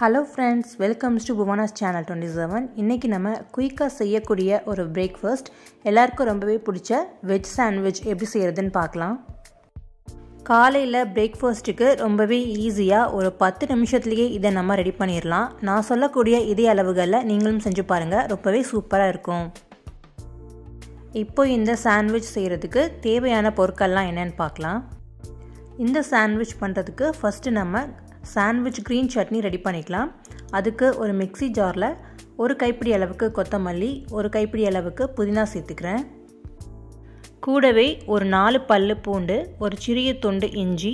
Hello friends, welcome to Bhuvana's channel 27. இன்னைக்கு நம்ம குயிக்கா செய்யக்கூடிய ஒரு பிரேக்ஃபாஸ்ட் எல்லாருக்கும் ரொம்பவே பிடிச்ச வெஜ் சாண்ட்விச் எப்படி செய்யறதுன்னு பார்க்கலாம். காலையில பிரேக்ஃபாஸ்ட்டுக்கு ரொம்பவே ஈஸியா ஒரு 10 நிமிஷத்துலயே இதை நம்ம ரெடி பண்ணிடலாம். நான் சொல்லக்கூடிய இதே அளவுகளில் நீங்களும் செஞ்சு பாருங்க, ரொம்பவே சூப்பரா இருக்கும். இப்போ இந்த சாண்ட்விச் செய்யறதுக்கு தேவையான பொருட்கள்லாம் என்னன்னு பார்க்கலாம். இந்த சாண்ட்விச் பண்ணுறதுக்கு ஃபஸ்ட்டு நம்ம சாண்ட்விச் க்ரீன் சட்னி ரெடி பண்ணிக்கலாம். அதுக்கு ஒரு மிக்ஸி ஜாரில் ஒரு கைப்பிடி அளவுக்கு கொத்தமல்லி, ஒரு கைப்பிடி அளவுக்கு புதினா சேர்த்துக்கிறேன். கூடவே ஒரு 4 பல்லு பூண்டு, ஒரு சிறிய துண்டு இஞ்சி,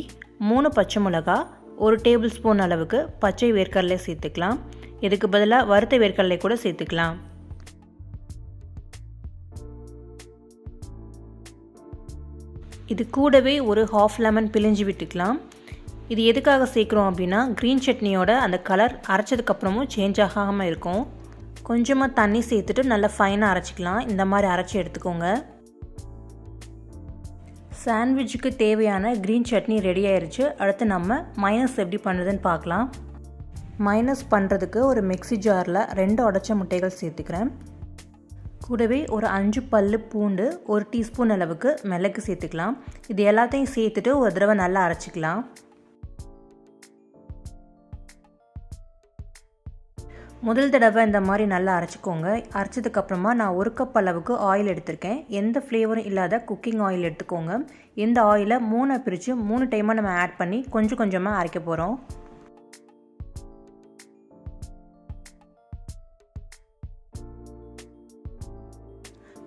3 பச்சை மிளகா, 1 டேபிள் ஸ்பூன் அளவுக்கு பச்சை வேர்க்கடலை சேர்த்துக்கலாம். இதுக்கு பதிலாக வறுத்த வேர்க்கடலை கூட சேர்த்துக்கலாம். இது கூடவே ஒரு ஹாஃப் லெமன் பிழிஞ்சு விட்டுக்கலாம். இது எதுக்காக சேர்க்குறோம் அப்படின்னா க்ரீன் சட்னியோட அந்த கலர் அரைச்சதுக்கப்புறமும் சேஞ்ச் ஆகாமல் இருக்கும். கொஞ்சமாக தண்ணி சேர்த்துட்டு நல்லா ஃபைனாக அரைச்சிக்கலாம். இந்த மாதிரி அரைச்சி எடுத்துக்கோங்க. சாண்ட்விச்சுக்கு தேவையான க்ரீன் சட்னி ரெடி ஆயிடுச்சு. அடுத்து நம்ம மைனஸ் எப்படி பண்ணுறதுன்னு பார்க்கலாம். மைனஸ் பண்ணுறதுக்கு ஒரு மிக்ஸி ஜாரில் 2 உடைச்ச முட்டைகள் சேர்த்துக்கிறேன். கூடவே ஒரு 5 பல்லு பூண்டு, 1 டீஸ்பூன் அளவுக்கு மிளகு சேர்த்துக்கலாம். இது எல்லாத்தையும் சேர்த்துட்டு ஒரு தடவை நல்லா அரைச்சிக்கலாம். முதல் தடவை இந்த மாதிரி நல்லா அரைச்சிக்கோங்க. அரைச்சதுக்கப்புறமா நான் 1 கப் அளவுக்கு ஆயில் எடுத்திருக்கேன். எந்த ஃப்ளேவரும் இல்லாத குக்கிங் ஆயில் எடுத்துக்கோங்க. இந்த ஆயிலை 3 பிரித்து 3 டைமாக நம்ம ஆட் பண்ணி கொஞ்சம் கொஞ்சமாக அரைக்க போகிறோம்.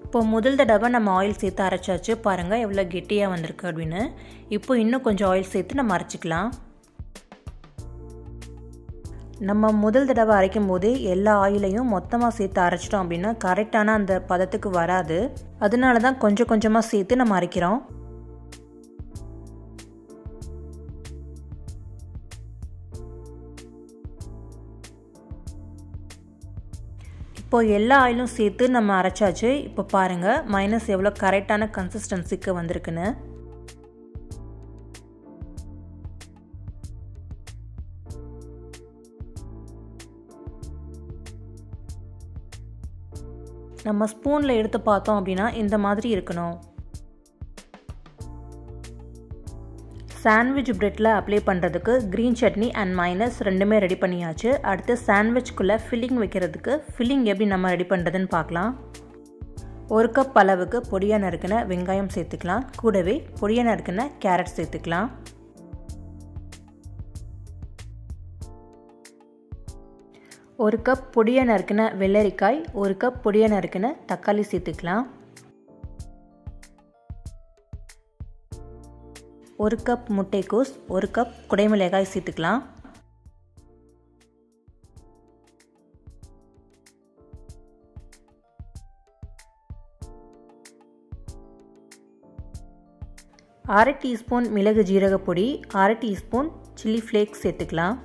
இப்போ முதல் தடவை நம்ம ஆயில் சேர்த்து அரைச்சாச்சு. பாருங்கள் எவ்வளோ கெட்டியாக வந்திருக்கு அப்படின்னு. இப்போ இன்னும் கொஞ்சம் ஆயில் சேர்த்து நம்ம அரைச்சிக்கலாம். நம்ம முதல் தடவை அரைக்கும் போதே எல்லா ஆயிலையும் மொத்தமாக சேர்த்து அரைச்சிட்டோம் அப்படின்னா கரெக்டான அந்த பதத்துக்கு வராது. அதனால தான் கொஞ்சம் கொஞ்சமாக சேர்த்து நம்ம அரைக்கிறோம். இப்போ எல்லா ஆயிலும் சேர்த்து நம்ம அரைச்சாச்சு. இப்போ பாருங்கள் மைனஸ் எவ்வளோ கரெக்டான கன்சிஸ்டன்சிக்கு வந்திருக்குன்னு. நம்ம ஸ்பூனில் எடுத்து பார்த்தோம் அப்படின்னா இந்த மாதிரி இருக்கணும். சாண்ட்விச் பிரெட்டில் அப்ளை பண்ணுறதுக்கு க்ரீன் சட்னி அண்ட் மைனஸ் ரெண்டுமே ரெடி பண்ணியாச்சு. அடுத்து சாண்ட்விச்குள்ளே ஃபில்லிங் வைக்கிறதுக்கு ஃபில்லிங் எப்படி நம்ம ரெடி பண்ணுறதுன்னு பார்க்கலாம். 1 கப் அளவுக்கு பொடியாக நறுக்கின வெங்காயம் சேர்த்துக்கலாம். கூடவே பொடியாக நறுக்கின கேரட் சேர்த்துக்கலாம். 1 கப் பொடியாக நறுக்கின வெள்ளரிக்காய், 1 கப் பொடியாக நறுக்கின தக்காளி சேர்த்துக்கலாம். 1 கப் முட்டைக்கோஸ், 1 கப் குடைமிளகாய் சேர்த்துக்கலாம். அரை டீஸ்பூன் மிளகு ஜீரக பொடி, அரை டீஸ்பூன் சில்லி ஃப்ளேக்ஸ் சேர்த்துக்கலாம்.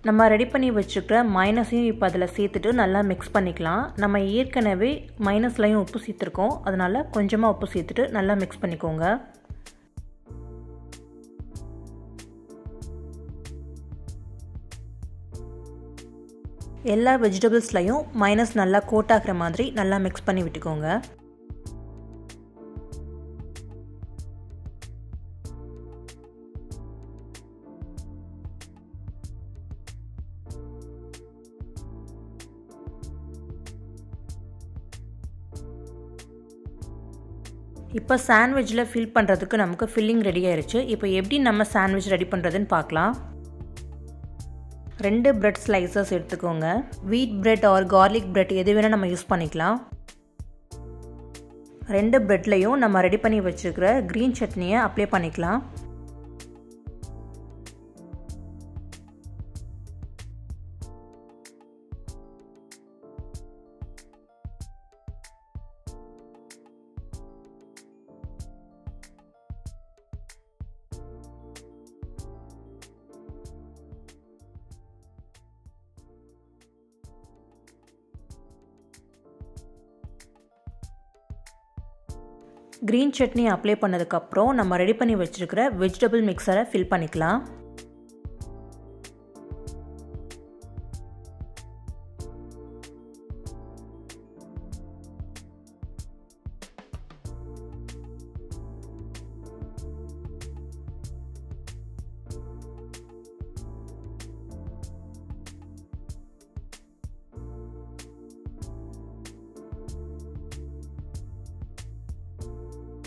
நம்ம ரெடி பண்ணி வச்சுக்கிற மைனஸையும் இப்போ அதில் சேர்த்துட்டு நல்லா மிக்ஸ் பண்ணிக்கலாம். நம்ம ஏற்கனவே மைனஸ்லையும் உப்பு சேர்த்துருக்கோம், அதனால் கொஞ்சமாக உப்பு சேர்த்துட்டு நல்லா மிக்ஸ் பண்ணிக்கோங்க. எல்லா வெஜிடபிள்ஸ்லையும் மைனஸ் நல்லா கோட் ஆகிற மாதிரி நல்லா மிக்ஸ் பண்ணி விட்டுக்கோங்க. இப்போ சாண்ட்விச்சில் ஃபில் பண்ணுறதுக்கு நமக்கு ஃபில்லிங் ரெடி ஆயிடுச்சு. இப்போ எப்படி நம்ம சாண்ட்விச் ரெடி பண்ணுறதுன்னு பார்க்கலாம். 2 பிரெட் ஸ்லைசஸ் எடுத்துக்கோங்க. Wheat bread R garlic bread எது வேணால் நம்ம யூஸ் பண்ணிக்கலாம். 2 பிரெட்லையும் நம்ம ரெடி பண்ணி வச்சுருக்கிற க்ரீன் சட்னியை அப்ளை பண்ணிக்கலாம். க்ரீன் சட்னி அப்ளை பண்ணதுக்கப்புறம் நம்ம ரெடி பண்ணி வச்சுருக்கிற வெஜிடபிள் மிக்சரை ஃபில் பண்ணிக்கலாம்.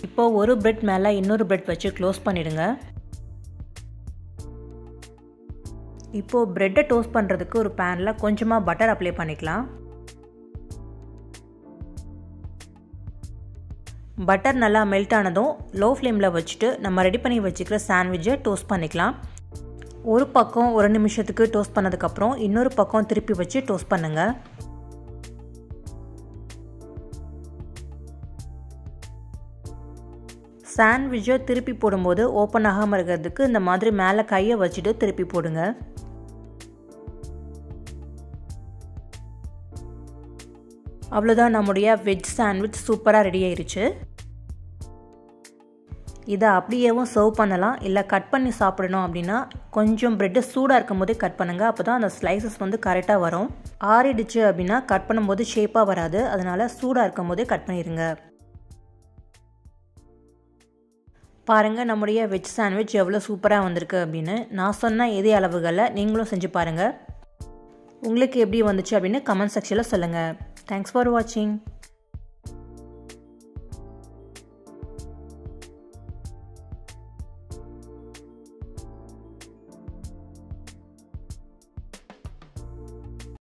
இப்போ ஒரு பிரெட் மேலே இன்னொரு பிரெட் வச்சு க்ளோஸ் பண்ணிடுங்க. இப்போது பிரெட்டை டோஸ்ட் பண்ணுறதுக்கு ஒரு பேனில் கொஞ்சமாக பட்டர் அப்ளை பண்ணிக்கலாம். பட்டர் நல்லா மெல்ட் ஆனதும் லோ ஃப்ளேமில் வச்சுட்டு நம்ம ரெடி பண்ணி வச்சுக்கிற சாண்ட்விட்சை டோஸ்ட் பண்ணிக்கலாம். ஒரு பக்கம் 1 நிமிஷத்துக்கு டோஸ்ட் பண்ணதுக்கப்புறம் இன்னொரு பக்கம் திருப்பி வச்சு டோஸ்ட் பண்ணுங்கள். சாண்ட்விட்சை திருப்பி போடும்போது ஓப்பன் ஆகாமல் இருக்கிறதுக்கு இந்த மாதிரி மேலே கையை வச்சுட்டு திருப்பி போடுங்க. அவ்வளோதான், நம்முடைய வெஜ் சாண்ட்விச் சூப்பராக ரெடி ஆயிருச்சு. இதை அப்படியேவும் சர்வ் பண்ணலாம், இல்லை கட் பண்ணி சாப்பிடணும் அப்படின்னா கொஞ்சம் ப்ரெட்டு சூடாக இருக்கும் போதே கட் பண்ணுங்கள். அப்போ தான் அந்த ஸ்லைசஸ் வந்து கரெக்டாக வரும். ஆறிடுச்சு அப்படின்னா கட் பண்ணும்போது ஷேப்பாக வராது, அதனால் சூடாக இருக்கும் போதே கட் பண்ணிடுங்க. பாருங்கள் நம்முடைய வெஜ் சாண்ட்விச் எவ்வளோ சூப்பராக வந்திருக்கு அப்படின்னு. நான் சொன்ன இதே அளவுகளில் நீங்களும் செஞ்சு பாருங்கள். உங்களுக்கு எப்படி வந்துச்சு அப்படின்னு கமெண்ட் செக்ஷனில் சொல்லுங்கள். தேங்க்ஸ் ஃபார் வாட்சிங்.